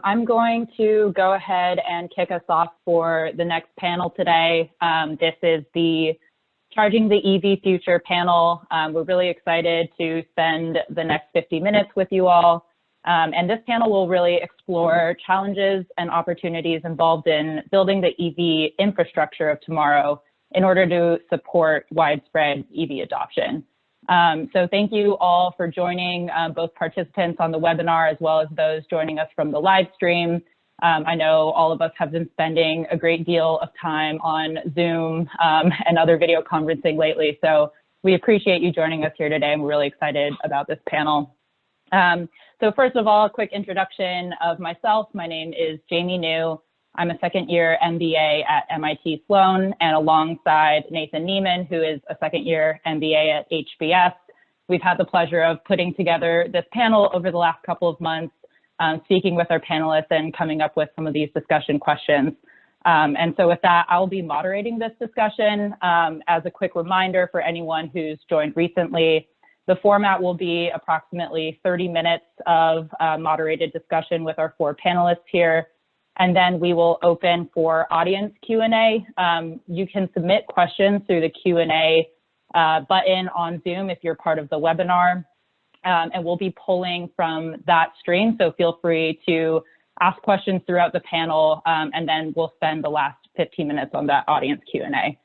I'm going to go ahead and kick us off for the next panel today. This is the Charging the EV Future panel. We're really excited to spend the next 50 minutes with you all. And this panel will really explore challenges and opportunities involved in building the EV infrastructure of tomorrow in order to support widespread EV adoption. So thank you all for joining, both participants on the webinar as well as those joining us from the live stream. I know all of us have been spending a great deal of time on Zoom and other video conferencing lately. So we appreciate you joining us here today, and we're really excited about this panel. So first of all, a quick introduction of myself. My name is Jamie New. I'm a second-year MBA at MIT Sloan, and alongside Nathan Neiman, who is a second-year MBA at HBS, we've had the pleasure of putting together this panel over the last couple of months, speaking with our panelists and coming up with some of these discussion questions. And so with that, I'll be moderating this discussion. As a quick reminder for anyone who's joined recently, the format will be approximately 30 minutes of moderated discussion with our 4 panelists here. And then we will open for audience Q&A. You can submit questions through the Q&A button on Zoom if you're part of the webinar. And we'll be pulling from that stream, so feel free to ask questions throughout the panel, and then we'll spend the last 15 minutes on that audience Q&A.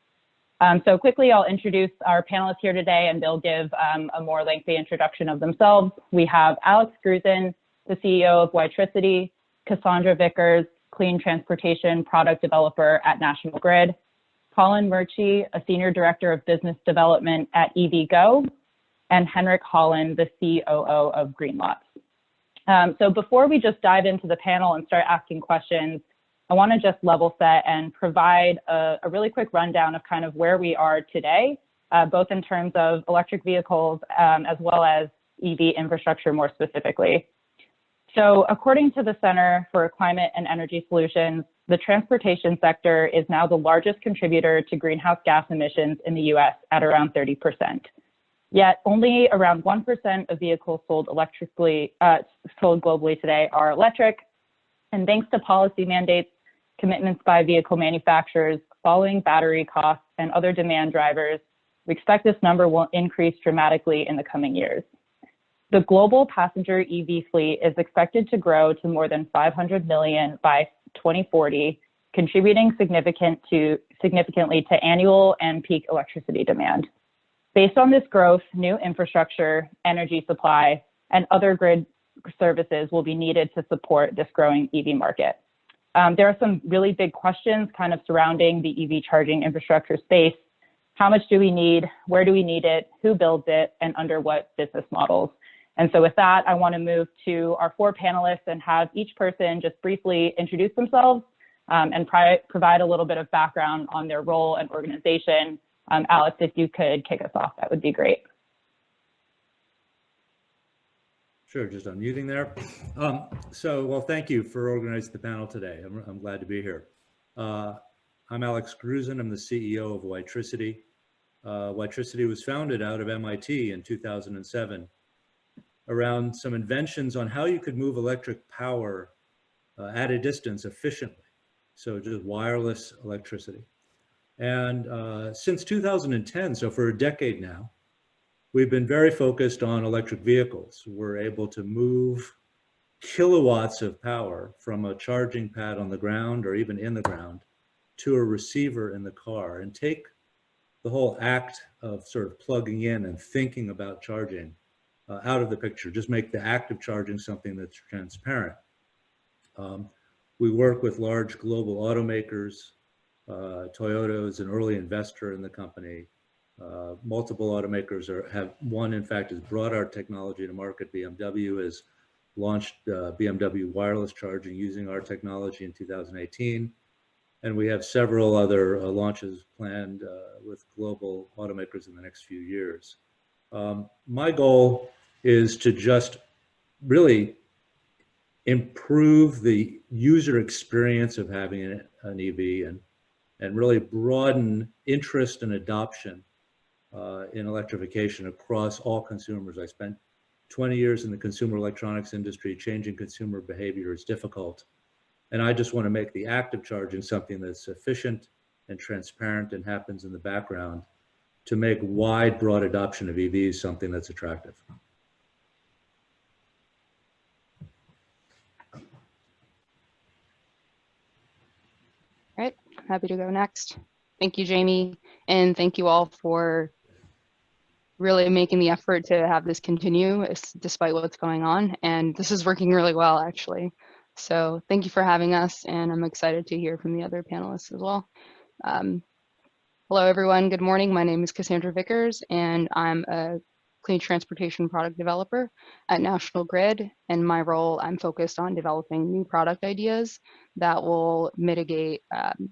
So quickly, I'll introduce our panelists here today, and they'll give a more lengthy introduction of themselves. We have Alex Gruzen, the CEO of WiTricity, Cassandra Vickers, Clean Transportation Product Developer at National Grid, Colin Murchie, a Senior Director of Business Development at EVgo, and Henrik, Holland, the COO of Greenlots. So before we just dive into the panel and start asking questions, I want to just level set and provide a really quick rundown of kind of where we are today, both in terms of electric vehicles as well as EV infrastructure more specifically. So according to the Center for Climate and Energy Solutions, the transportation sector is now the largest contributor to greenhouse gas emissions in the US at around 30%. Yet only around 1% of vehicles sold globally today are electric. And thanks to policy mandates, commitments by vehicle manufacturers, falling battery costs, and other demand drivers, we expect this number will increase dramatically in the coming years. The global passenger EV fleet is expected to grow to more than 500 million by 2040, contributing significantly to annual and peak electricity demand. Based on this growth, new infrastructure, energy supply, and other grid services will be needed to support this growing EV market. There are some really big questions kind of surrounding the EV charging infrastructure space. How much do we need? Where do we need it? Who builds it? And under what business models? And so with that, I want to move to our 4 panelists and have each person just briefly introduce themselves and provide a little bit of background on their role and organization. Alex, if you could kick us off, that would be great. Sure, just unmuting there. Well, thank you for organizing the panel today. I'm glad to be here. I'm Alex Gruzen. I'm the CEO of WiTricity. WiTricity was founded out of MIT in 2007 around some inventions on how you could move electric power at a distance efficiently. So just wireless electricity. And since 2010, so for a decade now, we've been very focused on electric vehicles. We're able to move kilowatts of power from a charging pad on the ground or even in the ground to a receiver in the car and take the whole act of sort of plugging in and thinking about charging out of the picture. Just make the act of charging something that's transparent. We work with large global automakers. Toyota is an early investor in the company. Multiple automakers one in fact has brought our technology to market. BMW has launched BMW wireless charging using our technology in 2018. And we have several other launches planned with global automakers in the next few years. My goal is to just really improve the user experience of having an EV and really broaden interest and adoption in electrification across all consumers. I spent 20 years in the consumer electronics industry, changing consumer behavior is difficult. And I just want to make the act of charging something that's efficient and transparent and happens in the background to make wide, broad adoption of EVs something that's attractive. All right, happy to go next. Thank you, Jamie, and thank you all for really making the effort to have this continue despite what's going on. And this is working really well, actually. So thank you for having us, and I'm excited to hear from the other panelists as well. Hello, everyone. Good morning. My name is Cassandra Vickers, and I'm a clean transportation product developer at National Grid. In my role, I'm focused on developing new product ideas that will mitigate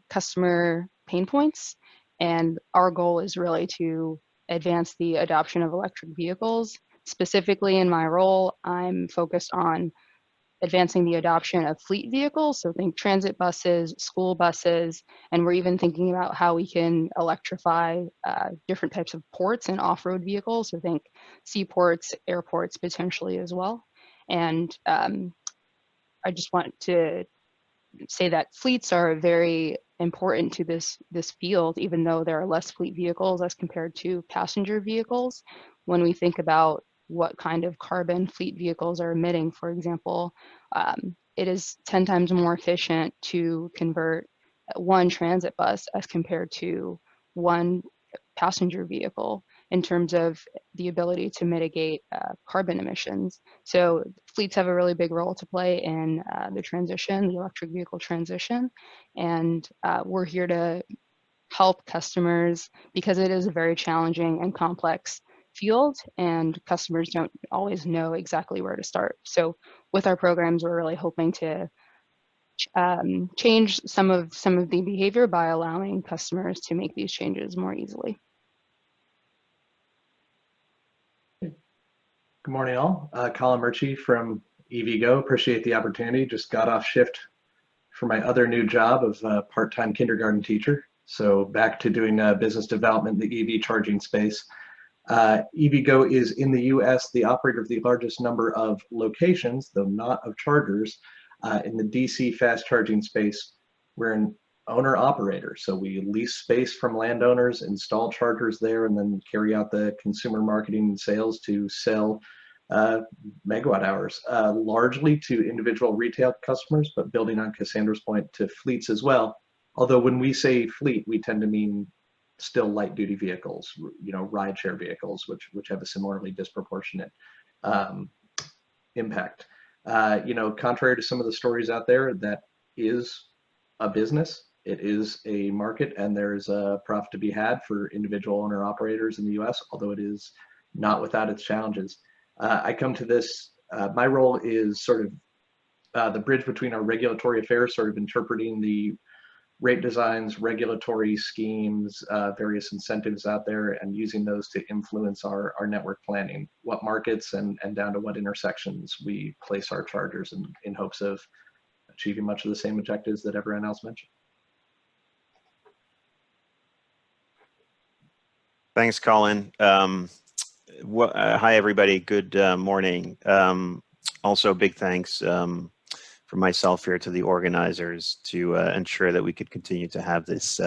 customer pain points. And our goal is really to advance the adoption of electric vehicles. Specifically in my role, I'm focused on advancing the adoption of fleet vehicles. So think transit buses, school buses, and we're even thinking about how we can electrify different types of ports and off-road vehicles. So think seaports, airports potentially as well. And I just want to say that fleets are very important to this field, even though there are less fleet vehicles as compared to passenger vehicles. When we think about what kind of carbon fleet vehicles are emitting, for example, it is 10 times more efficient to convert one transit bus as compared to one passenger vehicle in terms of the ability to mitigate carbon emissions. So fleets have a really big role to play in the transition, the electric vehicle transition. And we're here to help customers because it is a very challenging and complex field, and customers don't always know exactly where to start. So with our programs, we're really hoping to change some of the behavior by allowing customers to make these changes more easily. Good morning, all. Colin Murchie from EVgo. Appreciate the opportunity. Just got off shift for my other new job of part-time kindergarten teacher. So back to doing business development in the EV charging space. EVgo is in the US the operator of the largest number of locations, though not of chargers, in the DC fast charging space. We're an owner operator, so we lease space from landowners, install chargers there, and then carry out the consumer marketing and sales to sell megawatt hours, largely to individual retail customers, but building on Cassandra's point, to fleets as well. Although when we say fleet, we tend to mean still light duty vehicles, rideshare vehicles, which have a similarly disproportionate impact. Contrary to some of the stories out there, that is a business. It is a market, and there's a profit to be had for individual owner operators in the US, although it is not without its challenges. I come to this, my role is sort of the bridge between our regulatory affairs, sort of interpreting the rate designs, regulatory schemes, various incentives out there, and using those to influence our network planning, what markets and down to what intersections we place our chargers in hopes of achieving much of the same objectives that everyone else mentioned. Thanks, Colin. Hi, everybody. Good morning. Also, big thanks from myself here to the organizers to ensure that we could continue to have this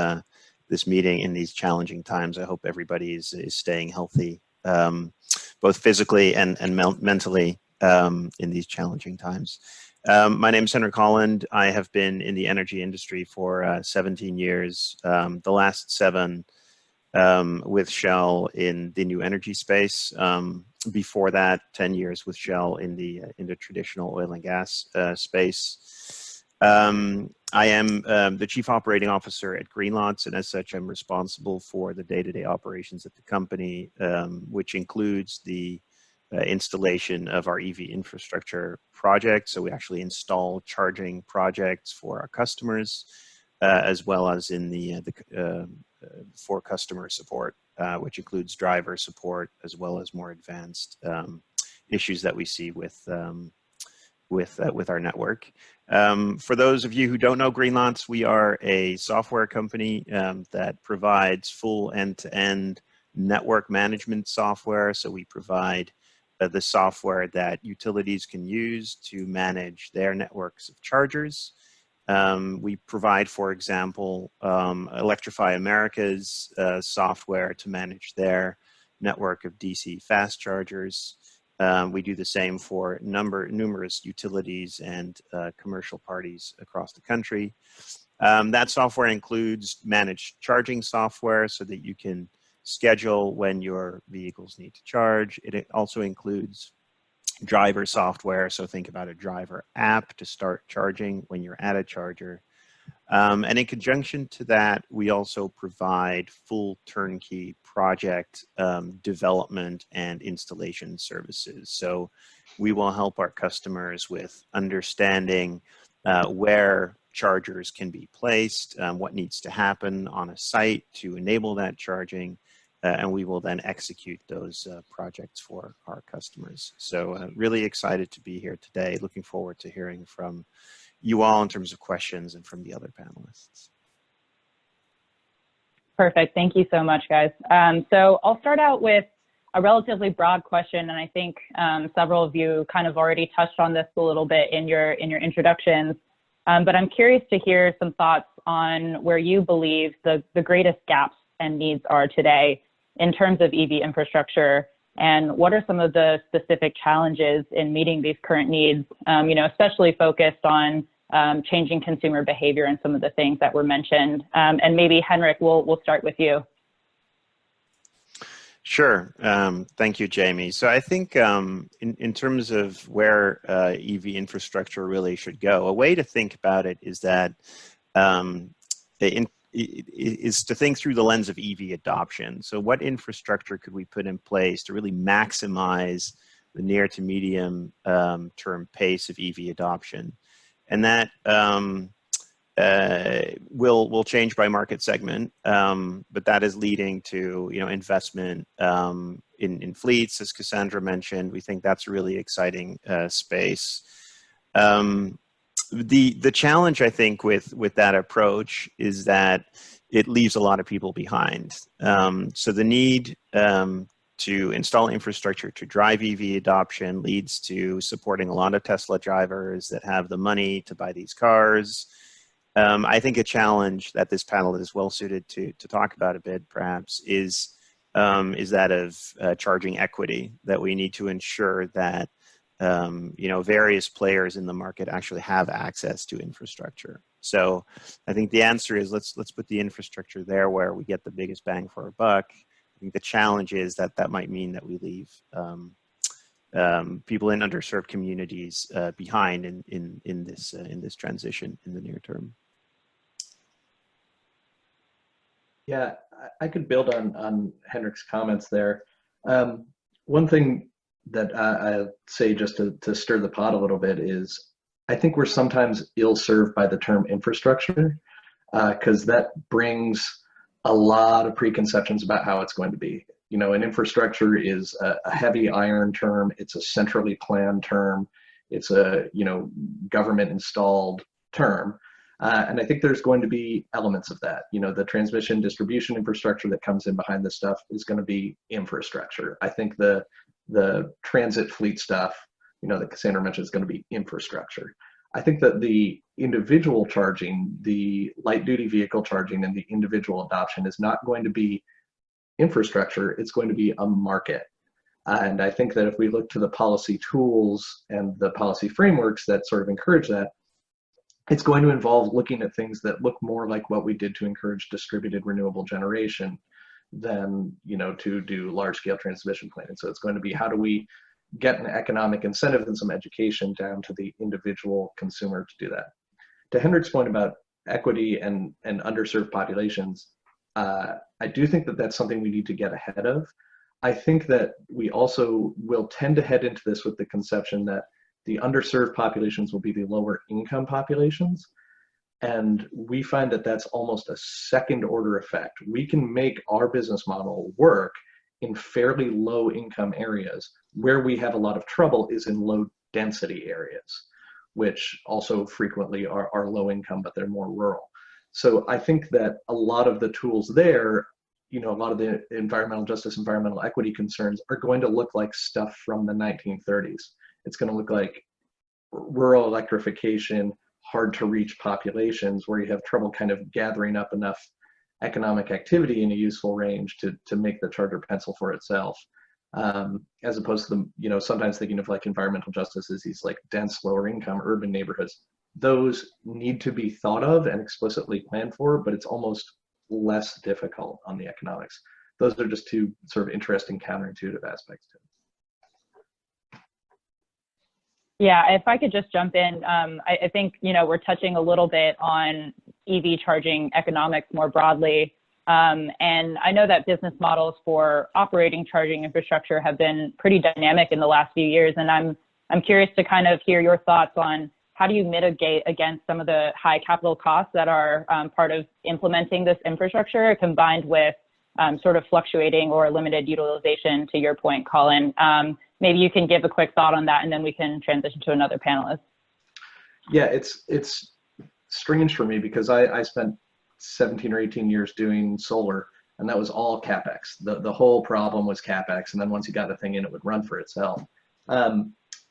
this meeting in these challenging times. I hope everybody is staying healthy, both physically and mentally in these challenging times. My name is Henrik Holland. I have been in the energy industry for 17 years, the last 7 with Shell in the new energy space. Before that, 10 years with Shell in the traditional oil and gas space. I am the Chief Operating Officer at Greenlots, and as such, I'm responsible for the day-to-day operations at the company, which includes the installation of our EV infrastructure project. So we actually install charging projects for our customers, as well as in for customer support, which includes driver support, as well as more advanced issues that we see with our network. For those of you who don't know Greenlots, we are a software company that provides full end-to-end network management software. So we provide the software that utilities can use to manage their networks of chargers. We provide, for example, Electrify America's software to manage their network of DC fast chargers. We do the same for numerous utilities and commercial parties across the country. That software includes managed charging software so that you can schedule when your vehicles need to charge. It also includes driver software, so think about a driver app to start charging when you're at a charger. And in conjunction to that, we also provide full turnkey project development and installation services. So we will help our customers with understanding where chargers can be placed, what needs to happen on a site to enable that charging, and we will then execute those projects for our customers. So really excited to be here today. Looking forward to hearing from you all in terms of questions and from the other panelists. Perfect. Thank you so much, guys. So I'll start out with a relatively broad question, and I think several of you kind of already touched on this a little bit in your introductions. But I'm curious to hear some thoughts on where you believe the greatest gaps and needs are today in terms of EV infrastructure, and what are some of the specific challenges in meeting these current needs, you know, especially focused on changing consumer behavior and some of the things that were mentioned. And maybe Henrik, we'll start with you. Sure. Thank you, Jamie. So I think in terms of where EV infrastructure really should go, a way to think about it is that is to think through the lens of EV adoption. So what infrastructure could we put in place to really maximize the near to medium term pace of EV adoption? And that will change by market segment, but that is leading to, you know, investment in fleets, as Cassandra mentioned. We think that's a really exciting space. The challenge, I think, with that approach is that it leaves a lot of people behind. So the need to install infrastructure to drive EV adoption leads to supporting a lot of Tesla drivers that have the money to buy these cars. I think a challenge that this panel is well suited to talk about a bit, perhaps, is that of charging equity, that we need to ensure that you know, various players in the market actually have access to infrastructure. So I think the answer is let's put the infrastructure there where we get the biggest bang for our buck. I think the challenge is that might mean that we leave people in underserved communities behind in this transition in the near term. Yeah, I could build on Henrik's comments there. One thing that I'd say, just to stir the pot a little bit, is I think we're sometimes ill-served by the term infrastructure, because that brings a lot of preconceptions about how it's going to be. You know, an infrastructure is a heavy iron term. It's a centrally planned term. It's a, you know, government installed term. And I think there's going to be elements of that. You know, the transmission distribution infrastructure that comes in behind this stuff is going to be infrastructure. I think the transit fleet stuff, you know, that Cassandra mentioned, is going to be infrastructure. I think that the individual charging, the light duty vehicle charging, and the individual adoption is not going to be infrastructure. It's going to be a market. And I think that if we look to the policy tools and the policy frameworks that sort of encourage that, it's going to involve looking at things that look more like what we did to encourage distributed renewable generation than, you know, to do large scale transmission planning. So it's going to be, how do we get an economic incentive and some education down to the individual consumer to do that. To Henrik's point about equity and underserved populations, I do think that that's something we need to get ahead of. I think that we also will tend to head into this with the conception that the underserved populations will be the lower income populations. And we find that that's almost a second order effect. We can make our business model work in fairly low income areas. Where we have a lot of trouble is in low density areas, which also frequently are low income, but they're more rural. So I think that a lot of the tools there, you know, a lot of the environmental justice, environmental equity concerns are going to look like stuff from the 1930s. It's going to look like rural electrification, hard to reach populations where you have trouble kind of gathering up enough economic activity in a useful range to make the charger pencil for itself. As opposed to the, you know, sometimes thinking of like environmental justice as these like dense, lower income urban neighborhoods. Those need to be thought of and explicitly planned for, but it's almost less difficult on the economics. Those are just two sort of interesting counterintuitive aspects to it. Yeah, if I could just jump in, I think, you know, we're touching a little bit on EV charging economics more broadly. And I know that business models for operating charging infrastructure have been pretty dynamic in the last few years. And I'm curious to kind of hear your thoughts on how do you mitigate against some of the high capital costs that are part of implementing this infrastructure, combined with sort of fluctuating or limited utilization, to your point, Colin. Maybe you can give a quick thought on that, and then we can transition to another panelist. Yeah, it's strange for me because I spent 17 or 18 years doing solar, and that was all CapEx. The whole problem was CapEx, and then once you got the thing in, it would run for itself.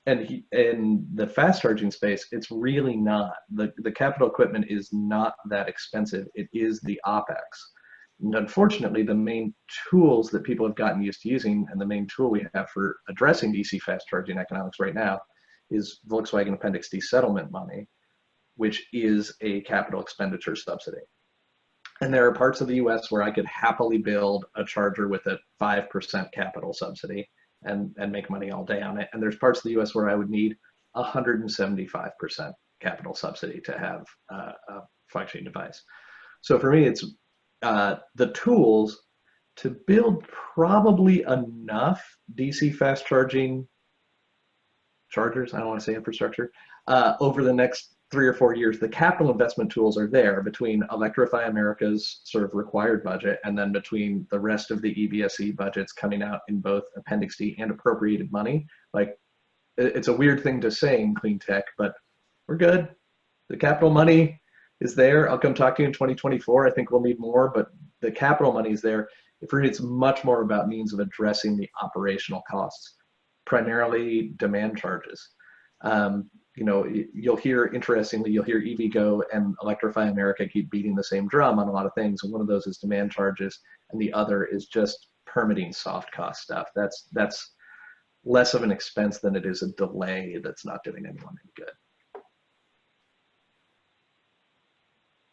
And in the fast charging space, it's really not. The capital equipment is not that expensive. It is the OpEx. And unfortunately, the main tools that people have gotten used to using, and the main tool we have for addressing DC fast charging economics right now, is Volkswagen Appendix D settlement money, which is a capital expenditure subsidy. And there are parts of the US where I could happily build a charger with a 5% capital subsidy and make money all day on it. And there's parts of the US where I would need 175% capital subsidy to have a functioning device. So for me, it's the tools to build probably enough DC fast charging chargers, I don't want to say infrastructure, over the next 3 or 4 years. The capital investment tools are there between Electrify America's sort of required budget, and then between the rest of the EVSE budgets coming out in both Appendix D and appropriated money. Like, it's a weird thing to say in clean tech, but we're good. The capital money is there. I'll come talk to you in 2024. I think we'll need more, but the capital money is there. For me, it's much more about means of addressing the operational costs, primarily demand charges. You know, you'll hear, interestingly, you'll hear EVgo and Electrify America keep beating the same drum on a lot of things. And one of those is demand charges, and the other is just permitting soft cost stuff. That's less of an expense than it is a delay that's not doing anyone any good.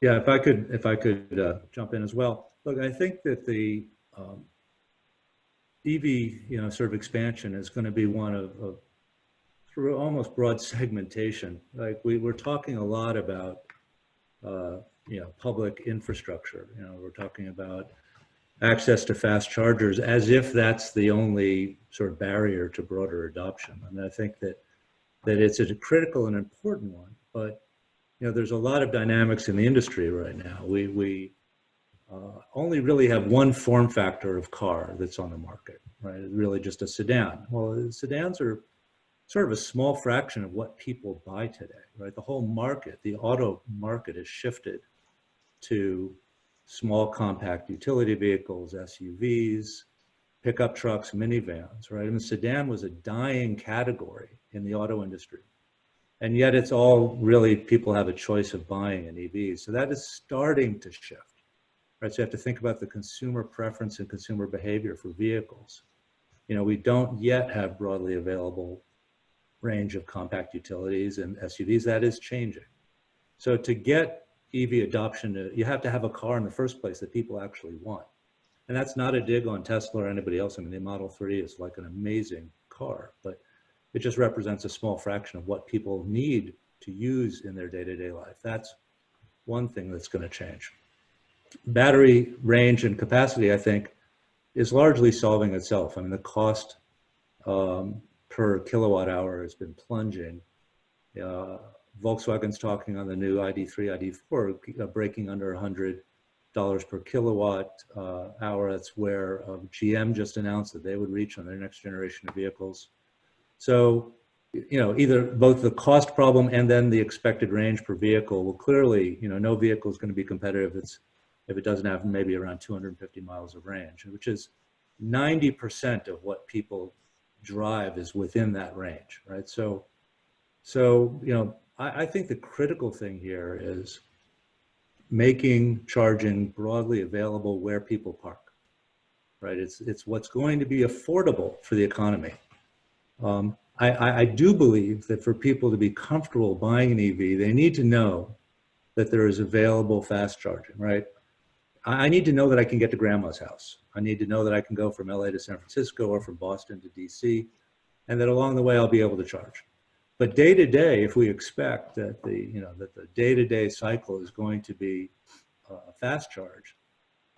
Yeah, if I could jump in as well. Look, I think that the EV, you know, sort of expansion is going to be one of through almost broad segmentation. Like we're talking a lot about, you know, public infrastructure. You know, we're talking about access to fast chargers as if that's the only sort of barrier to broader adoption. I mean, I think that it's a critical and important one, but you know, there's a lot of dynamics in the industry right now. We only really have one form factor of car that's on the market, right? It's really just a sedan. Well, sedans are sort of a small fraction of what people buy today, right? The whole market, the auto market, has shifted to small compact utility vehicles, SUVs, pickup trucks, minivans, right? And the sedan was a dying category in the auto industry. And yet it's all really, people have a choice of buying an EV. So that is starting to shift, right? So you have to think about the consumer preference and consumer behavior for vehicles. You know, we don't yet have broadly available range of compact utilities and SUVs. That is changing. So to get EV adoption, you have to have a car in the first place that people actually want. And that's not a dig on Tesla or anybody else. I mean, the Model 3 is like an amazing car, but it just represents a small fraction of what people need to use in their day-to-day life. That's one thing that's going to change. Battery range and capacity, I think, is largely solving itself. I mean, the cost per kilowatt hour has been plunging. Volkswagen's talking on the new ID3, ID4, breaking under $100 per kilowatt hour. That's where GM just announced that they would reach on their next generation of vehicles. So, you know, either both the cost problem and then the expected range per vehicle will clearly, you know, no vehicle is going to be competitive. if it doesn't have maybe around 250 miles of range, which is 90% of what people drive is within that range, right? So you know, I think the critical thing here is making charging broadly available where people park, right? It's what's going to be affordable for the economy. I do believe that for people to be comfortable buying an EV, they need to know that there is available fast charging, right? I need to know that I can get to grandma's house. I need to know that I can go from LA to San Francisco or from Boston to DC, and that along the way I'll be able to charge. But day to day, if we expect that the day-to-day cycle is going to be a fast charge,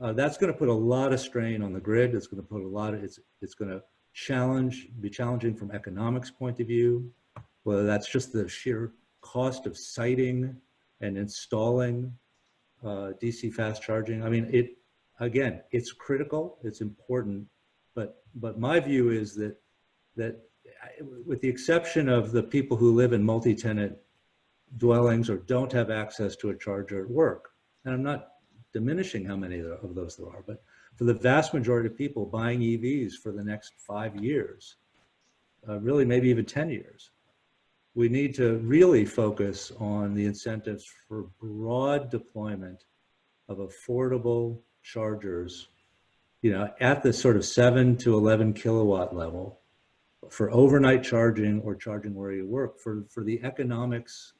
that's going to put a lot of strain on the grid. It's going to put a lot of, it's going to be challenging from economics point of view, whether that's just the sheer cost of siting and installing DC fast charging. I mean, again, it's critical, it's important, but my view is that with the exception of the people who live in multi-tenant dwellings or don't have access to a charger at work, and I'm not diminishing how many of those there are, but for the vast majority of people buying EVs for the next 5 years, really maybe even 10 years, we need to really focus on the incentives for broad deployment of affordable chargers, you know, at the sort of 7 to 11 kilowatt level for overnight charging or charging where you work, for the economics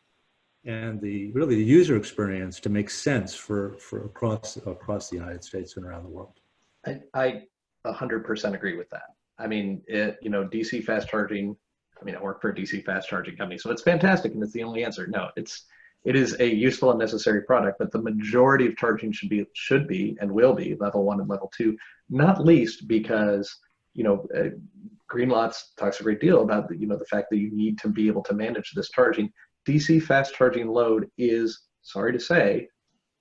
and really the user experience to make sense for across the United States and around the world. I 100% agree with that. I mean, you know, DC fast charging, I mean, I work for a DC fast charging company, so it's fantastic and it's the only answer. No, it is a useful and necessary product, but the majority of charging should be and will be level 1 and level 2, not least because, you know, Greenlots talks a great deal about the fact that you need to be able to manage this charging. DC fast charging load is, sorry to say,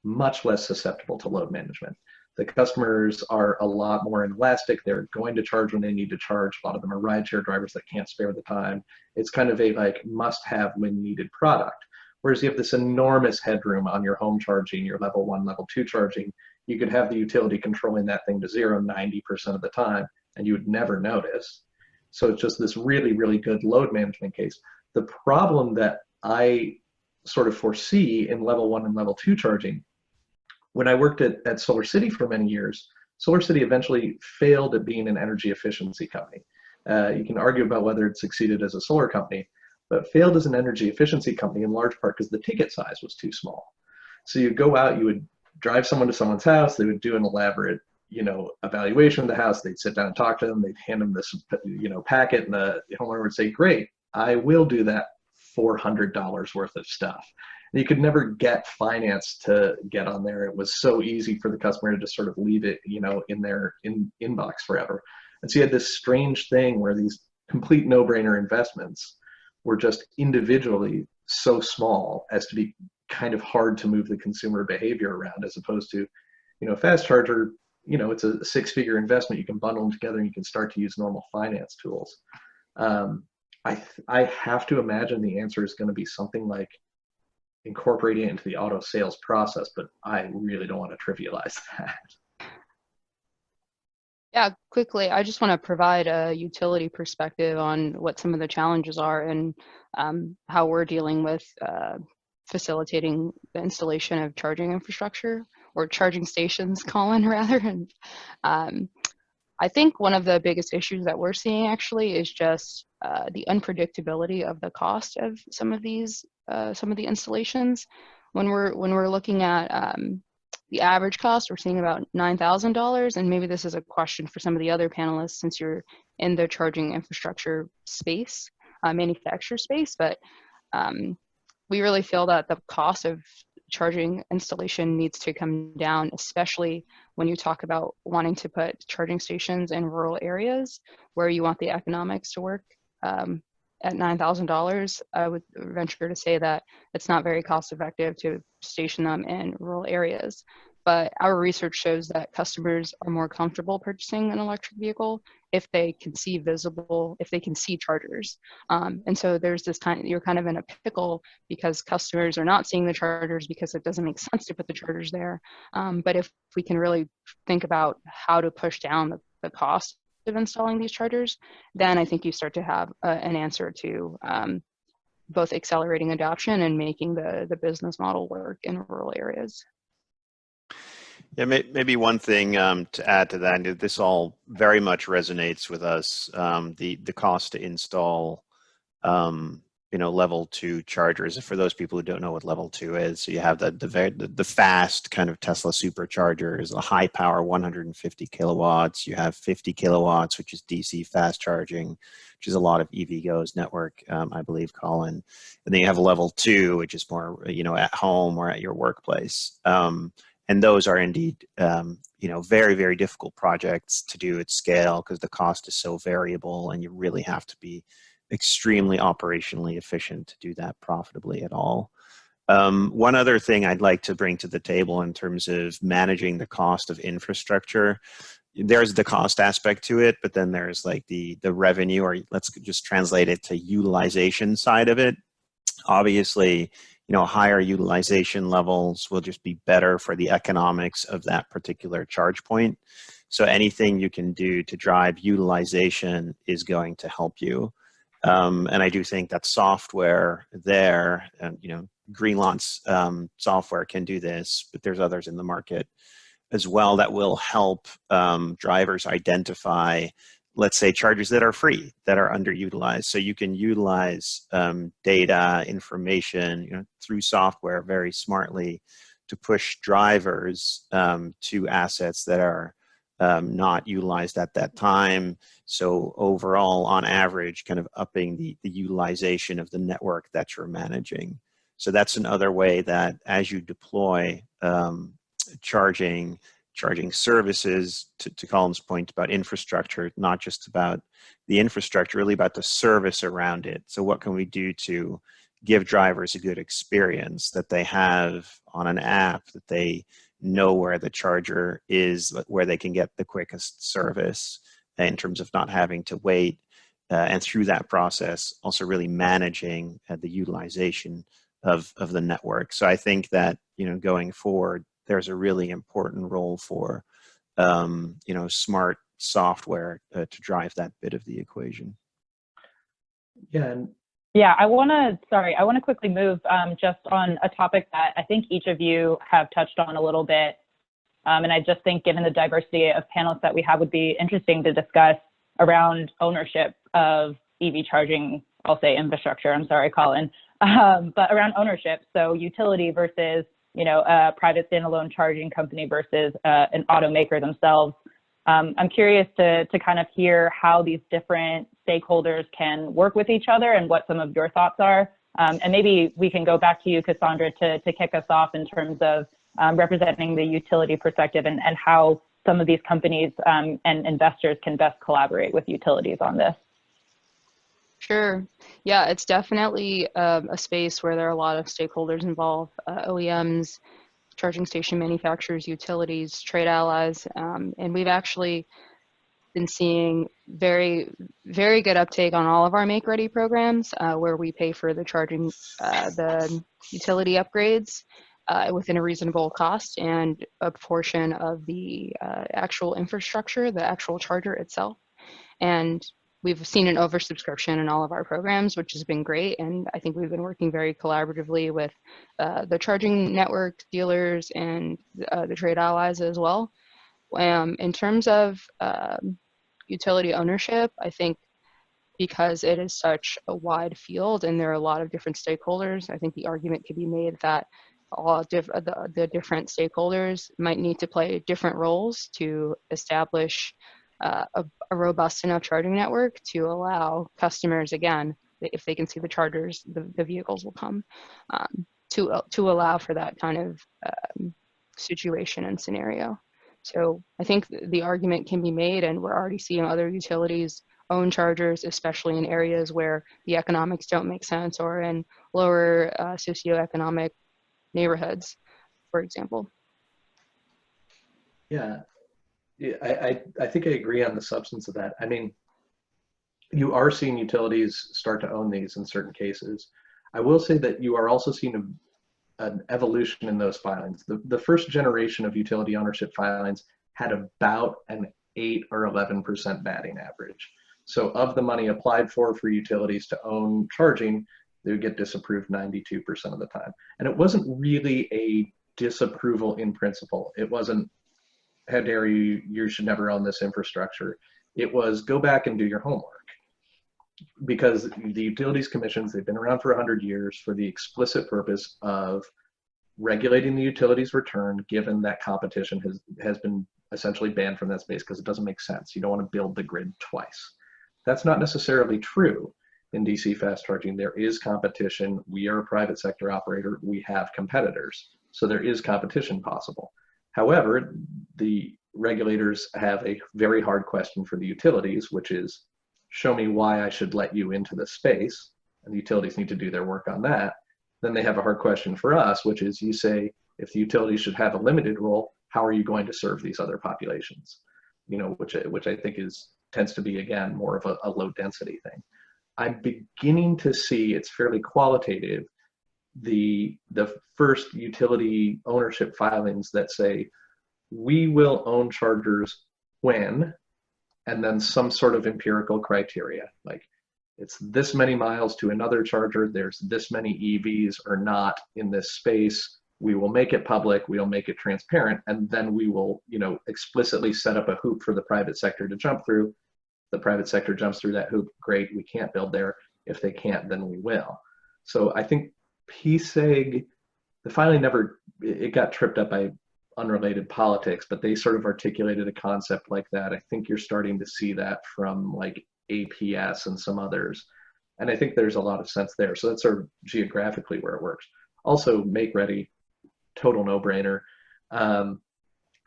much less susceptible to load management. The customers are a lot more inelastic. They're going to charge when they need to charge. A lot of them are rideshare drivers that can't spare the time. It's kind of a like must-have when needed product. Whereas you have this enormous headroom on your home charging, your level 1, level 2 charging. You could have the utility controlling that thing to 0 90% of the time, and you would never notice. So it's just this really, really good load management case. The problem that I sort of foresee in level 1 and level 2 charging, when I worked at SolarCity for many years, SolarCity eventually failed at being an energy efficiency company. You can argue about whether it succeeded as a solar company, but failed as an energy efficiency company in large part because the ticket size was too small. So you go out, you would drive someone to someone's house, they would do an elaborate, you know, evaluation of the house, they'd sit down and talk to them, they'd hand them this, you know, packet, and the homeowner would say, great, I will do that $400 worth of stuff. And you could never get finance to get on there. It was so easy for the customer to just sort of leave it, you know, in their inbox forever. And so you had this strange thing where these complete no-brainer investments were just individually so small as to be kind of hard to move the consumer behavior around, as opposed to, you know, fast charger, you know, it's a 6-figure investment. You can bundle them together and you can start to use normal finance tools. I have to imagine the answer is going to be something like incorporating it into the auto sales process, but I really don't want to trivialize that. Yeah, quickly, I just want to provide a utility perspective on what some of the challenges are and how we're dealing with facilitating the installation of charging infrastructure, or charging stations, Colin, rather. And I think one of the biggest issues that we're seeing actually is just the unpredictability of the cost of some of the installations. When we're looking at the average cost, we're seeing about $9,000, and maybe this is a question for some of the other panelists since you're in the charging infrastructure space, manufacturer space, but we really feel that the cost of charging installation needs to come down, especially when you talk about wanting to put charging stations in rural areas where you want the economics to work. At $9,000, I would venture to say that it's not very cost effective to station them in rural areas. But our research shows that customers are more comfortable purchasing an electric vehicle if they can see chargers. And so there's this you're kind of in a pickle because customers are not seeing the chargers because it doesn't make sense to put the chargers there. But if we can really think about how to push down the cost of installing these chargers, then I think you start to have an answer to both accelerating adoption and making the business model work in rural areas. Yeah, maybe one thing to add to that, this all very much resonates with us. The cost to install, level 2 chargers. For those people who don't know what level 2 is, so you have the fast kind of Tesla superchargers, a high power 150 kilowatts. You have 50 kilowatts, which is DC fast charging, which is a lot of EVgo's network, I believe, Colin. And then you have level 2, which is more, at home or at your workplace. And those are indeed, very, very difficult projects to do at scale because the cost is so variable and you really have to be extremely operationally efficient to do that profitably at all. One other thing I'd like to bring to the table in terms of managing the cost of infrastructure, there's the cost aspect to it, but then there's like the revenue, or let's just translate it to utilization side of it. Obviously, higher utilization levels will just be better for the economics of that particular charge point. So anything you can do to drive utilization is going to help you. And I do think that software there, Greenlots software can do this, but there's others in the market as well that will help drivers identify, let's say, chargers that are free, that are underutilized. So you can utilize data, information, through software very smartly to push drivers to assets that are not utilized at that time. So overall, on average, kind of upping the utilization of the network that you're managing. So that's another way that as you deploy charging services, to Colin's point about infrastructure, not just about the infrastructure, really about the service around it. So what can we do to give drivers a good experience, that they have on an app, that they know where the charger is, where they can get the quickest service in terms of not having to wait. And through that process, also really managing the utilization of the network. So I think that, going forward, there's a really important role for, smart software to drive that bit of the equation. Yeah, I want to quickly move just on a topic that I think each of you have touched on a little bit. And I just think given the diversity of panelists that we have, would be interesting to discuss around ownership of EV charging, I'll say infrastructure, I'm sorry, Colin, but around ownership. So utility versus, a private standalone charging company versus an automaker themselves. I'm curious to kind of hear how these different stakeholders can work with each other and what some of your thoughts are. And maybe we can go back to you, Cassandra, to kick us off in terms of representing the utility perspective and how some of these companies and investors can best collaborate with utilities on this. Sure. Yeah, it's definitely a space where there are a lot of stakeholders involved, OEMs, charging station manufacturers, utilities, trade allies, and we've actually been seeing very, very good uptake on all of our Make Ready programs, where we pay for the charging, the utility upgrades within a reasonable cost, and a portion of the actual infrastructure, the actual charger itself. And we've seen an oversubscription in all of our programs, which has been great. And I think we've been working very collaboratively with the charging network dealers and the trade allies as well. In terms of utility ownership, I think because it is such a wide field and there are a lot of different stakeholders, I think the argument could be made that all the different stakeholders might need to play different roles to establish a robust enough charging network to allow customers, again, if they can see the chargers, the vehicles will come, to allow for that kind of situation and scenario. So I think the argument can be made, and we're already seeing other utilities own chargers, especially in areas where the economics don't make sense or in lower socioeconomic neighborhoods, for example. Yeah, Yeah, I think I agree on the substance of that. I mean, you are seeing utilities start to own these in certain cases. I will say that you are also seeing an evolution in those filings. The first generation of utility ownership filings had about an 8 or 11% batting average. So of the money applied for utilities to own charging, they would get disapproved 92% of the time. And it wasn't really a disapproval in principle. It wasn't, how dare you, you should never own this infrastructure. It was, go back and do your homework. Because the utilities commissions, they've been around for 100 years for the explicit purpose of regulating the utilities return, given that competition has been essentially banned from that space because it doesn't make sense. You don't want to build the grid twice. That's not necessarily true in DC fast charging. There is competition. We are a private sector operator. We have competitors. So there is competition possible. However, the regulators have a very hard question for the utilities, which is, show me why I should let you into the space, and the utilities need to do their work on that. Then they have a hard question for us, which is, you say, if the utilities should have a limited role, how are you going to serve these other populations? You know, which I think tends to be, again, more of a low density thing. I'm beginning to see, it's fairly qualitative, the first utility ownership filings that say, we will own chargers when, and then some sort of empirical criteria, like it's this many miles to another charger, there's this many EVs or not in this space, we will make it public, we'll make it transparent, and then we will, you know, explicitly set up a hoop for the private sector to jump through. The private sector jumps through that hoop, great, we can't build there. If they can't, then we will. So I think PSEG, the filing never, it got tripped up by unrelated politics, but they sort of articulated a concept like that. I think you're starting to see that from like APS and some others. And I think there's a lot of sense there. So that's sort of geographically where it works. Also, make ready, total no-brainer. And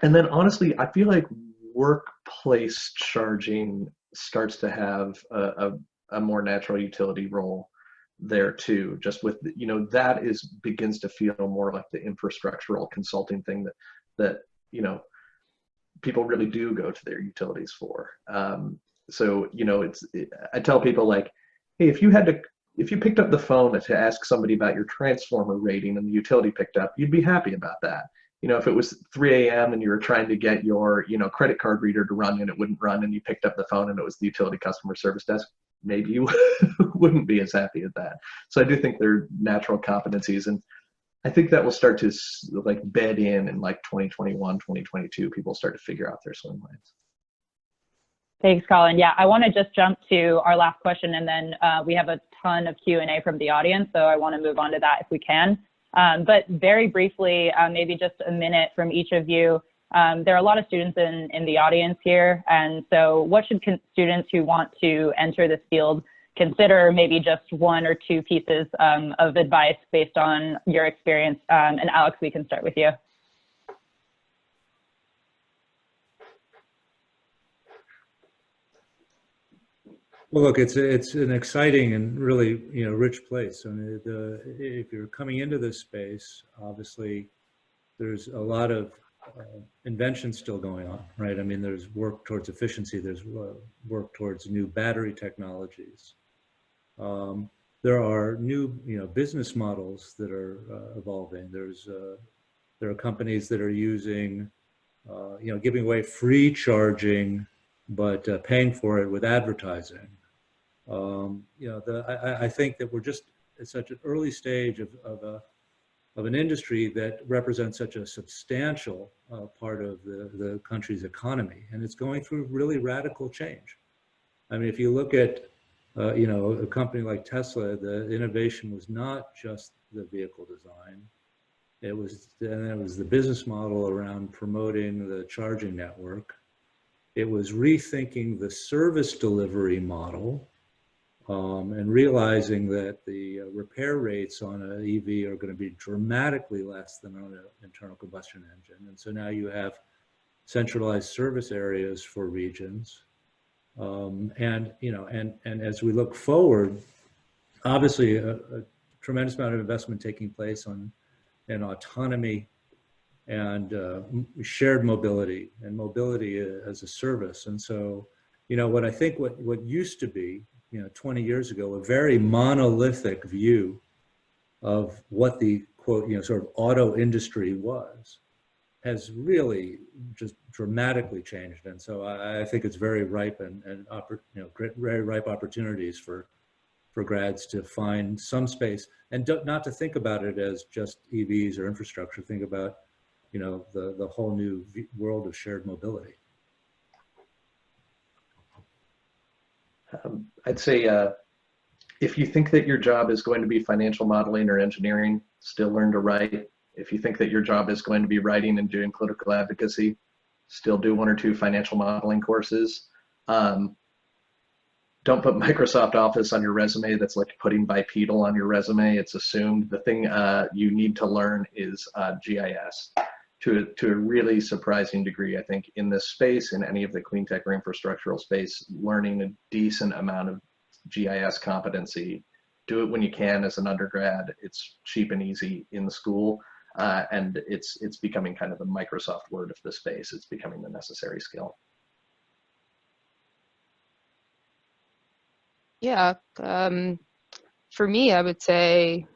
then honestly, I feel like workplace charging starts to have a more natural utility role there too, just with, you know, that begins to feel more like the infrastructural consulting thing that you know, people really do go to their utilities for. So, you know, I tell people, like, hey, if you picked up the phone to ask somebody about your transformer rating and the utility picked up, you'd be happy about that. You know, if it was 3 a.m. and you were trying to get your, you know, credit card reader to run and it wouldn't run, and you picked up the phone and it was the utility customer service desk, maybe you wouldn't be as happy at that. So I do think they're natural competencies, and I think that will start to like bed in like 2021, 2022, people start to figure out their swim lanes. Thanks, Colin. Yeah, I want to just jump to our last question, and then we have a ton of Q&A from the audience, so I want to move on to that if we can. But very briefly, maybe just a minute from each of you. There are a lot of students in the audience here, and so what should students who want to enter this field consider? Maybe just one or two pieces of advice based on your experience. And Alex, we can start with you. Well, look, it's an exciting and really, you know, rich place. I mean, if you're coming into this space, obviously, there's a lot of invention still going on, right? I mean, there's work towards efficiency. There's work towards new battery technologies. There are new, you know, business models that are evolving. There are companies that are using, you know, giving away free charging, but paying for it with advertising. You know, I think that we're just at such an early stage of an industry that represents such a substantial part of the country's economy, and it's going through really radical change. I mean, if you look at you know, a company like Tesla, the innovation was not just the vehicle design. It was the business model around promoting the charging network. It was rethinking the service delivery model and realizing that the repair rates on an EV are going to be dramatically less than on an internal combustion engine. And so now you have centralized service areas for regions. And, you know, and as we look forward, obviously a tremendous amount of investment taking place in autonomy and shared mobility and mobility as a service. And so, what I think what used to be, 20 years ago, a very monolithic view of what the quote, sort of auto industry was, has really just dramatically changed. And so I think it's very ripe and very ripe opportunities for grads to find some space and not to think about it as just EVs or infrastructure. Think about, the whole new world of shared mobility. I'd say if you think that your job is going to be financial modeling or engineering, still learn to write. If you think that your job is going to be writing and doing political advocacy, still do 1 or 2 financial modeling courses. Don't put Microsoft Office on your resume. That's like putting bipedal on your resume. It's assumed. The thing you need to learn is GIS to a really surprising degree. I think in this space, in any of the clean tech or infrastructural space, learning a decent amount of GIS competency. Do it when you can as an undergrad. It's cheap and easy in the school. And it's becoming kind of the Microsoft Word of the space. It's becoming the necessary skill. Yeah, for me, I would say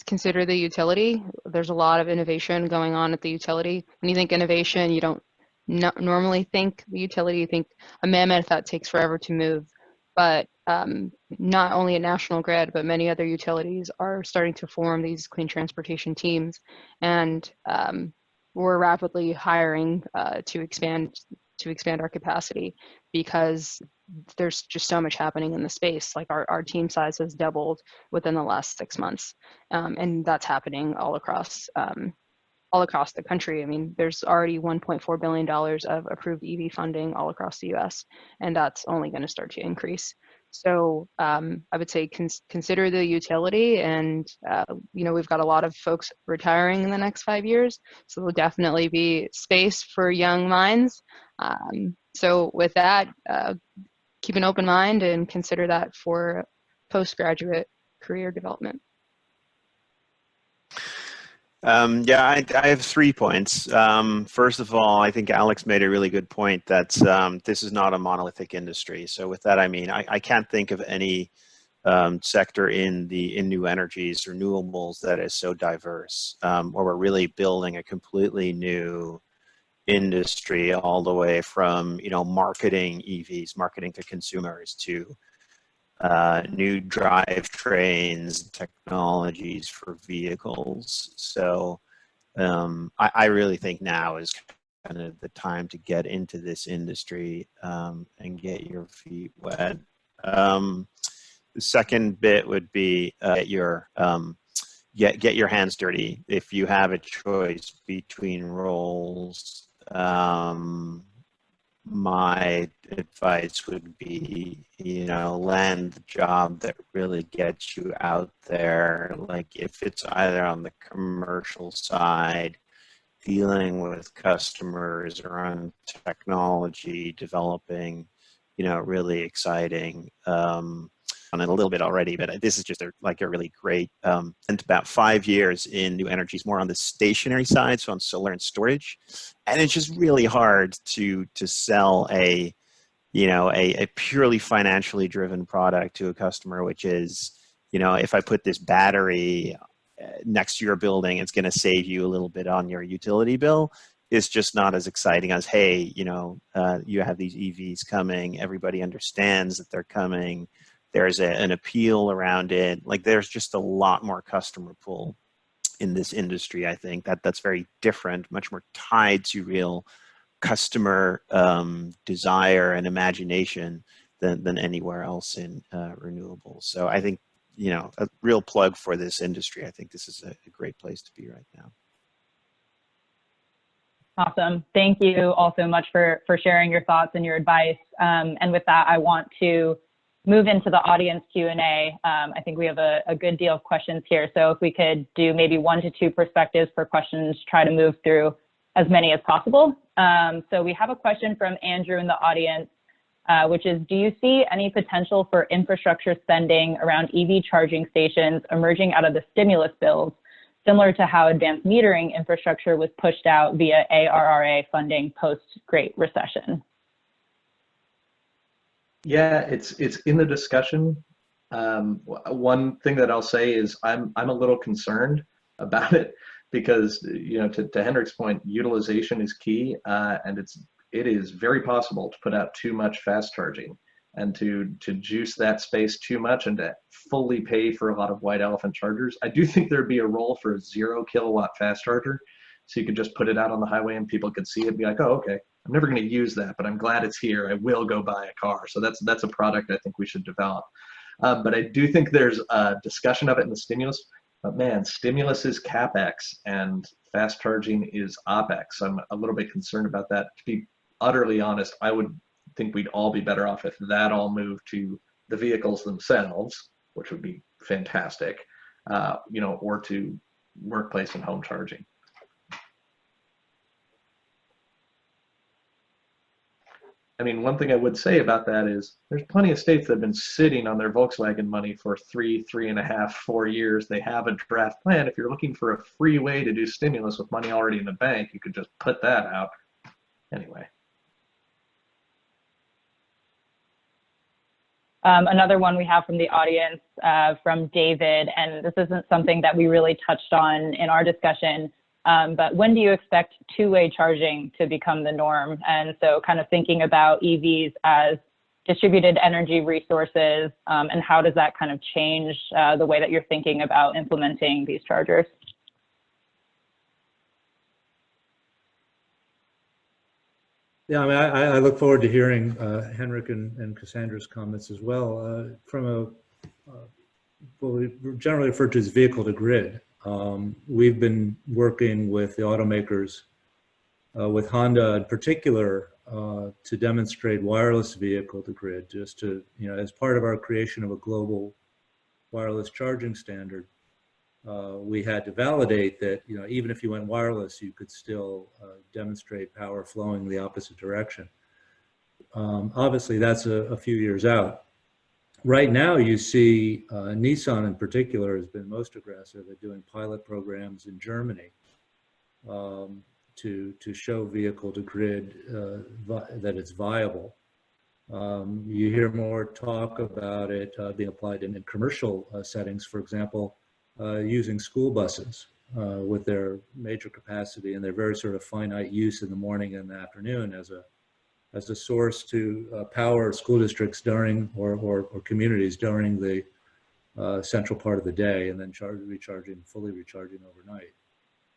consider the utility. There's a lot of innovation going on at the utility. When you think innovation, you don't normally think the utility, you think a mammoth that takes forever to move. But not only at National Grid, but many other utilities are starting to form these clean transportation teams. And we're rapidly hiring to expand our capacity, because there's just so much happening in the space. Like our team size has doubled within the last 6 months, and that's happening all across the country. I mean, there's already $1.4 billion of approved EV funding all across the US, and that's only going to start to increase. So I would say consider the utility, and we've got a lot of folks retiring in the next 5 years, so there'll definitely be space for young minds. So with that, keep an open mind and consider that for postgraduate career development. Yeah, I have 3 points. First of all, I think Alex made a really good point that this is not a monolithic industry. So with that, I mean, I can't think of any sector in new energies, renewables, that is so diverse, where we're really building a completely new industry, all the way from, marketing EVs, marketing to consumers, to new drivetrains, technologies for vehicles. So I really think now is kind of the time to get into this industry and get your feet wet. The second bit would be get your hands dirty. If you have a choice between roles, my advice would be, land the job that really gets you out there. Like if it's either on the commercial side, dealing with customers, or on technology, developing, really exciting, on it a little bit already, but this is just a really great, and about 5 years in new energies, more on the stationary side, so on solar and storage. And it's just really hard to sell a purely financially driven product to a customer, which is, if I put this battery next to your building, it's going to save you a little bit on your utility bill. It's just not as exciting as, hey, you have these EVs coming, everybody understands that they're coming. There's an appeal around it. Like there's just a lot more customer pull in this industry. I think that's very different, much more tied to real customer desire and imagination than anywhere else in renewables. So I think, a real plug for this industry. I think this is a great place to be right now. Awesome. Thank you all so much for sharing your thoughts and your advice. And with that, I want to move into the audience Q&A. I think we have a good deal of questions here. So if we could do maybe 1 to 2 perspectives per questions, try to move through as many as possible. So we have a question from Andrew in the audience, which is, do you see any potential for infrastructure spending around EV charging stations emerging out of the stimulus bills, similar to how advanced metering infrastructure was pushed out via ARRA funding post-Great Recession? Yeah, it's in the discussion. One thing that I'll say is I'm a little concerned about it because, you know, to Henrik's point, utilization is key, and it is very possible to put out too much fast charging and to juice that space too much and to fully pay for a lot of white elephant chargers. I do think there'd be a role for a 0 kilowatt fast charger, so you could just put it out on the highway and people could see it and be like, oh, okay, I'm never going to use that, but I'm glad it's here. I will go buy a car. So that's a product I think we should develop. But I do think there's a discussion of it in the stimulus. But man, stimulus is CapEx and fast charging is OpEx. I'm a little bit concerned about that. To be utterly honest, I would think we'd all be better off if that all moved to the vehicles themselves, which would be fantastic, you know, or to workplace and home charging. I mean, one thing I would say about that is there's plenty of states that have been sitting on their Volkswagen money for 3.5, 4 years. They have a draft plan. If you're looking for a free way to do stimulus with money already in the bank, you could just put that out. Anyway. Another one we have from the audience, from David, and this isn't something that we really touched on in our discussion, but when do you expect two-way charging to become the norm? And so kind of thinking about EVs as distributed energy resources, and how does that kind of change the way that you're thinking about implementing these chargers? Yeah, I mean, I look forward to hearing Henrik and Cassandra's comments as well. From what we generally refer to as vehicle to grid, we've been working with the automakers, with Honda in particular, to demonstrate wireless vehicle to grid, just to, you know, as part of our creation of a global wireless charging standard. We had to validate that, you know, even if you went wireless, you could still demonstrate power flowing the opposite direction. Obviously, that's a few years out. Right now, you see Nissan in particular has been most aggressive at doing pilot programs in Germany to show vehicle to grid that it's viable. You hear more talk about it being applied in commercial settings, for example, using school buses with their major capacity and their very sort of finite use in the morning and the afternoon as a source to power school districts during or communities during the central part of the day, and then fully recharging overnight.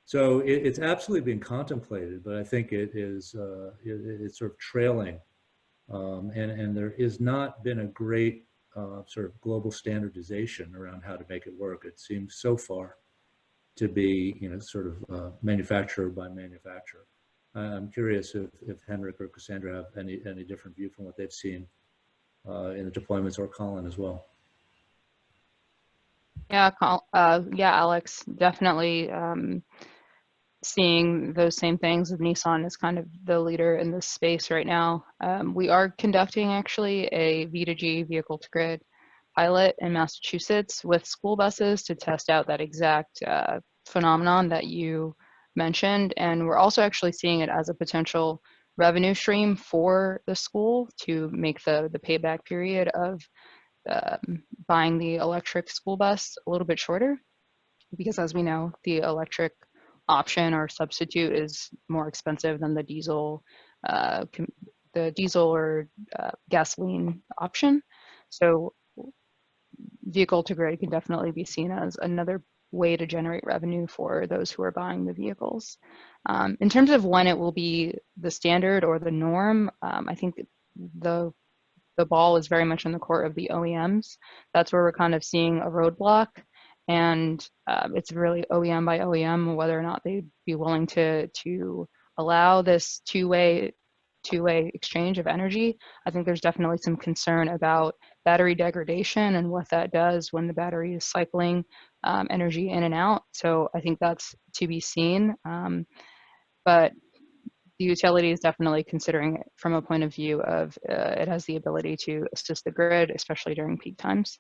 So it's absolutely being contemplated, but I think it is it's sort of trailing, and there has not been a great sort of global standardization around how to make it work. It seems so far to be, you know, sort of manufacturer by manufacturer. I'm curious if Henrik or Cassandra have any different view from what they've seen in the deployments, or Colin as well. Yeah, Alex, definitely seeing those same things with Nissan as kind of the leader in this space right now. We are conducting actually a V2G vehicle to grid pilot in Massachusetts with school buses to test out that exact phenomenon that you mentioned. And we're also actually seeing it as a potential revenue stream for the school to make the payback period of buying the electric school bus a little bit shorter, because as we know, the electric option or substitute is more expensive than the diesel or gasoline option. So vehicle to grid can definitely be seen as another way to generate revenue for those who are buying the vehicles. In terms of when it will be the standard or the norm, I think the ball is very much in the court of the OEMs. That's where we're kind of seeing a roadblock. And it's really OEM by OEM whether or not they'd be willing to allow this two-way exchange of energy. I think there's definitely some concern about battery degradation and what that does when the battery is cycling energy in and out. So I think that's to be seen. But the utility is definitely considering it from a point of view of it has the ability to assist the grid, especially during peak times.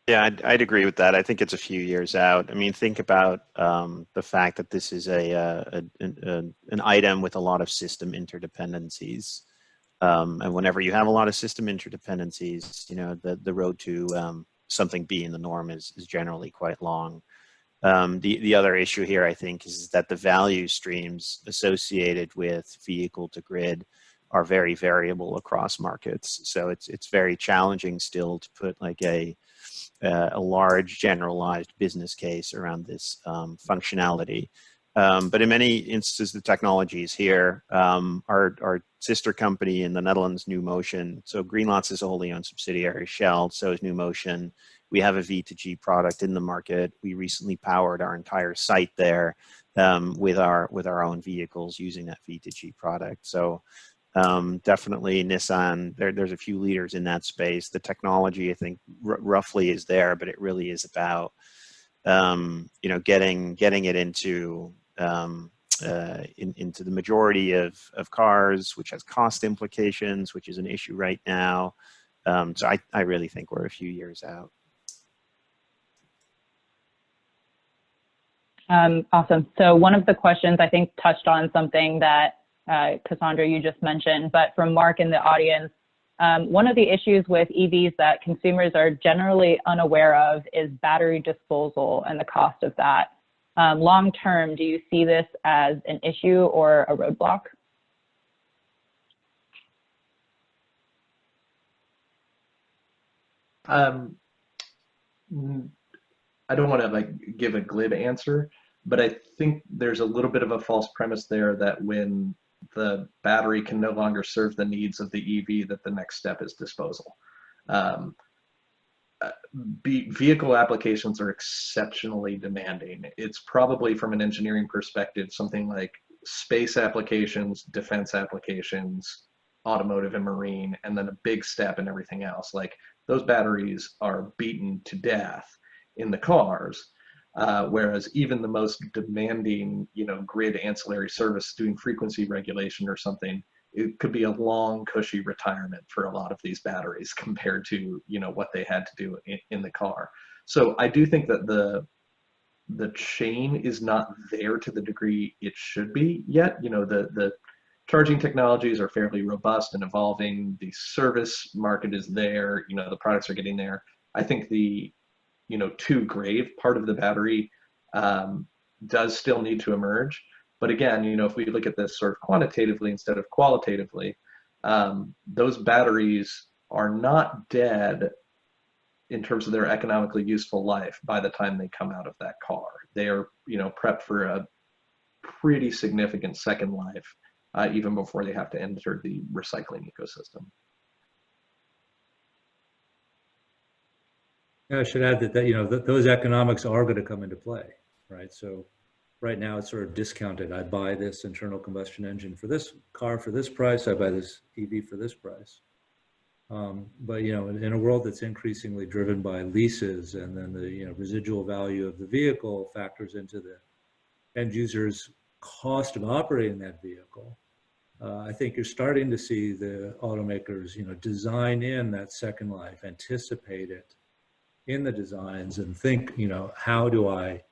Yeah, I'd agree with that. I think it's a few years out. I mean, think about the fact that this is an item with a lot of system interdependencies. And whenever you have a lot of system interdependencies, you know, the road to something being the norm is generally quite long. The other issue here, I think, is that the value streams associated with vehicle to grid are very variable across markets. So it's very challenging still to put like a large generalized business case around this functionality. But in many instances, the technology is here. Our sister company in the Netherlands, New Motion. So Greenlots is a wholly owned subsidiary of Shell, so is New Motion. We have a V2G product in the market. We recently powered our entire site there with our own vehicles using that V2G product. So definitely Nissan, there's a few leaders in that space. The technology, I think, roughly is there, but it really is about you know, getting it into the majority of cars, which has cost implications, which is an issue right now. So I really think we're a few years out. Awesome. So one of the questions I think touched on something that Cassandra, you just mentioned, but from Mark in the audience, one of the issues with EVs that consumers are generally unaware of is battery disposal and the cost of that. Long term, do you see this as an issue or a roadblock? I don't want to like give a glib answer, but I think there's a little bit of a false premise there that when the battery can no longer serve the needs of the EV, that the next step is disposal. Vehicle applications are exceptionally demanding. It's probably, from an engineering perspective, something like space applications, defense applications, automotive and marine, and then a big step in everything else. Like, those batteries are beaten to death in the cars. Whereas even the most demanding, you know, grid ancillary service doing frequency regulation or something, it could be a long, cushy retirement for a lot of these batteries compared to, you know, what they had to do in the car. So I do think that the chain is not there to the degree it should be yet. You know, the charging technologies are fairly robust and evolving. The service market is there. You know, the products are getting there. I think the, you know, to grave part of the battery does still need to emerge. But again, you know, if we look at this sort of quantitatively instead of qualitatively, those batteries are not dead in terms of their economically useful life by the time they come out of that car. They are, you know, prepped for a pretty significant second life, even before they have to enter the recycling ecosystem. I should add that you know, those economics are going to come into play, right? So right now it's sort of discounted. I buy this internal combustion engine for this car for this price. I buy this EV for this price. But you know, in a world that's increasingly driven by leases, and then the, you know, residual value of the vehicle factors into the end user's cost of operating that vehicle. I think you're starting to see the automakers, you know, design in that second life, anticipate it in the designs, and think, you know, how do I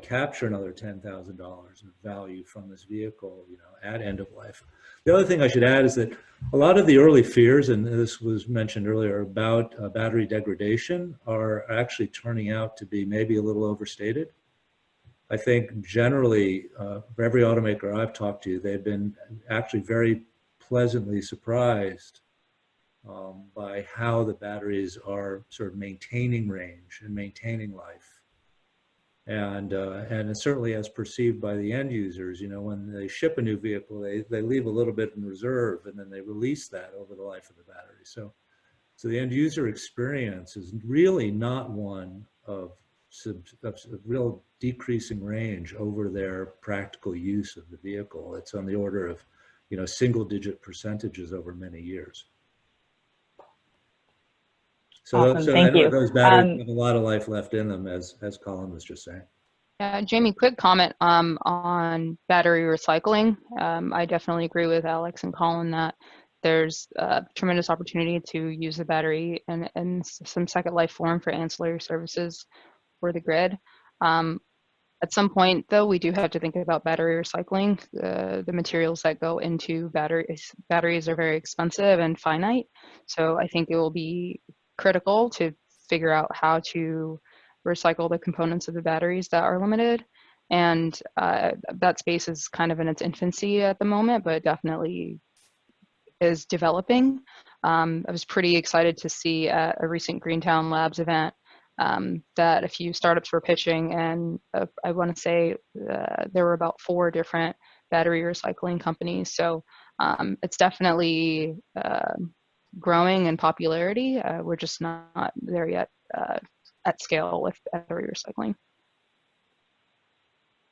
capture another $10,000 of value from this vehicle, you know, at end of life. The other thing I should add is that a lot of the early fears, and this was mentioned earlier, about battery degradation are actually turning out to be maybe a little overstated. I think generally, for every automaker I've talked to, they've been actually very pleasantly surprised by how the batteries are sort of maintaining range and maintaining life. And it's certainly as perceived by the end users. You know, when they ship a new vehicle, they leave a little bit in reserve, and then they release that over the life of the battery. So the end user experience is really not one of real decreasing range over their practical use of the vehicle. It's on the order of, you know, single-digit percentages over many years. So, Awesome. so Thank you. those batteries have a lot of life left in them, as Colin was just saying. Jamie, quick comment on battery recycling. I definitely agree with Alex and Colin that there's a tremendous opportunity to use the battery in some second life form for ancillary services for the grid. At some point, though, we do have to think about battery recycling. The materials that go into batteries are very expensive and finite. So I think it will be critical to figure out how to recycle the components of the batteries that are limited. And that space is kind of in its infancy at the moment, but definitely is developing. I was pretty excited to see at a recent Greentown Labs event that a few startups were pitching, and I want to say there were about 4 different battery recycling companies. So it's definitely growing in popularity. We're just not there yet at scale with battery recycling.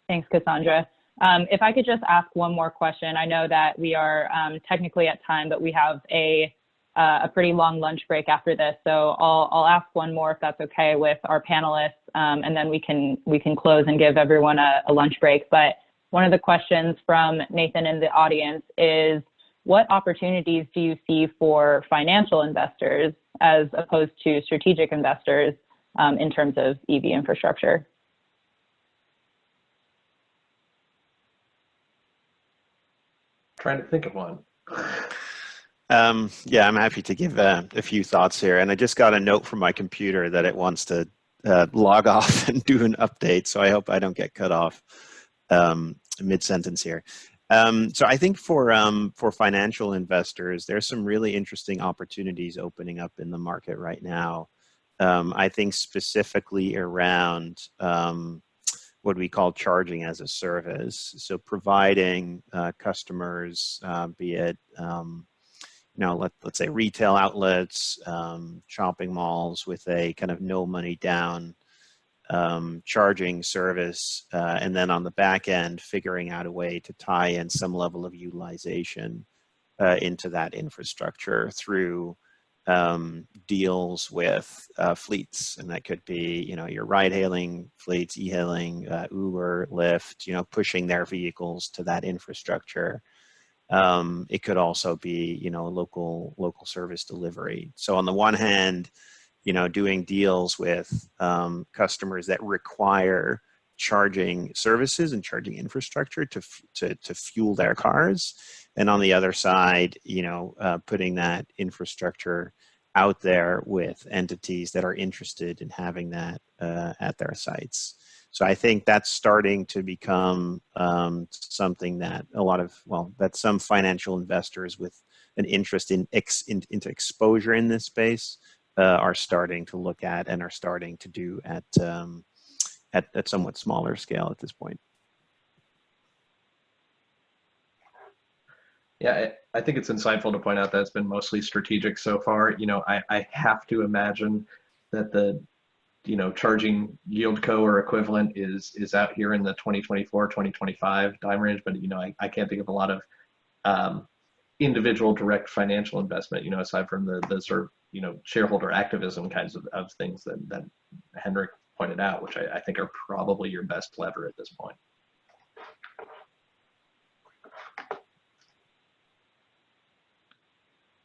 Thanks, Cassandra. If I could just ask one more question. I know that we are technically at time, but we have a pretty long lunch break after this. So I'll ask one more if that's okay with our panelists, and then we can close and give everyone a lunch break. But one of the questions from Nathan in the audience is, what opportunities do you see for financial investors as opposed to strategic investors in terms of EV infrastructure? Trying to think of one. Yeah, I'm happy to give a few thoughts here. And I just got a note from my computer that it wants to log off and do an update. So I hope I don't get cut off mid-sentence here. So I think for financial investors, there's some really interesting opportunities opening up in the market right now. I think specifically around what we call charging as a service. So providing customers, be it let's say retail outlets, shopping malls, with a kind of no money down charging service, and then on the back end figuring out a way to tie in some level of utilization into that infrastructure through deals with fleets. And that could be, your ride hailing fleets, e-hailing, Uber, Lyft, pushing their vehicles to that infrastructure. It could also be, local service delivery. So on the one hand, doing deals with customers that require charging services and charging infrastructure to fuel their cars. And on the other side, putting that infrastructure out there with entities that are interested in having that at their sites. So I think that's starting to become something that that some financial investors with an interest into exposure in this space are starting to look at and are starting to do at somewhat smaller scale at this point. Yeah, I think it's insightful to point out that it's been mostly strategic so far. I have to imagine that the charging yield co or equivalent is out here in the 2024, 2025 time range, but I can't think of a lot of individual direct financial investment, aside from the sort of shareholder activism kinds of things that Henrik pointed out, which I think are probably your best lever at this point.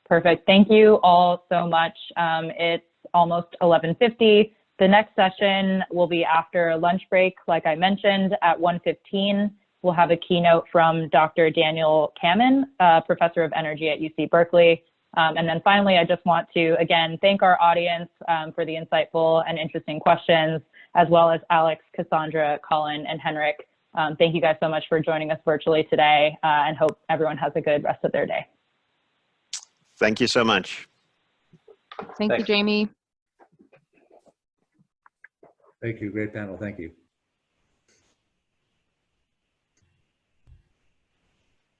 Perfect. Thank you all so much. It's almost 11:50. The next session will be after a lunch break. Like I mentioned, at 1:15, we'll have a keynote from Dr. Daniel Kamen, Professor of Energy at UC Berkeley. And then finally, I just want to, again, thank our audience for the insightful and interesting questions, as well as Alex, Cassandra, Colin, and Henrik. Thank you guys so much for joining us virtually today, and hope everyone has a good rest of their day. Thank you so much. Thank you, Jamie. Thank you. Great panel. Thank you.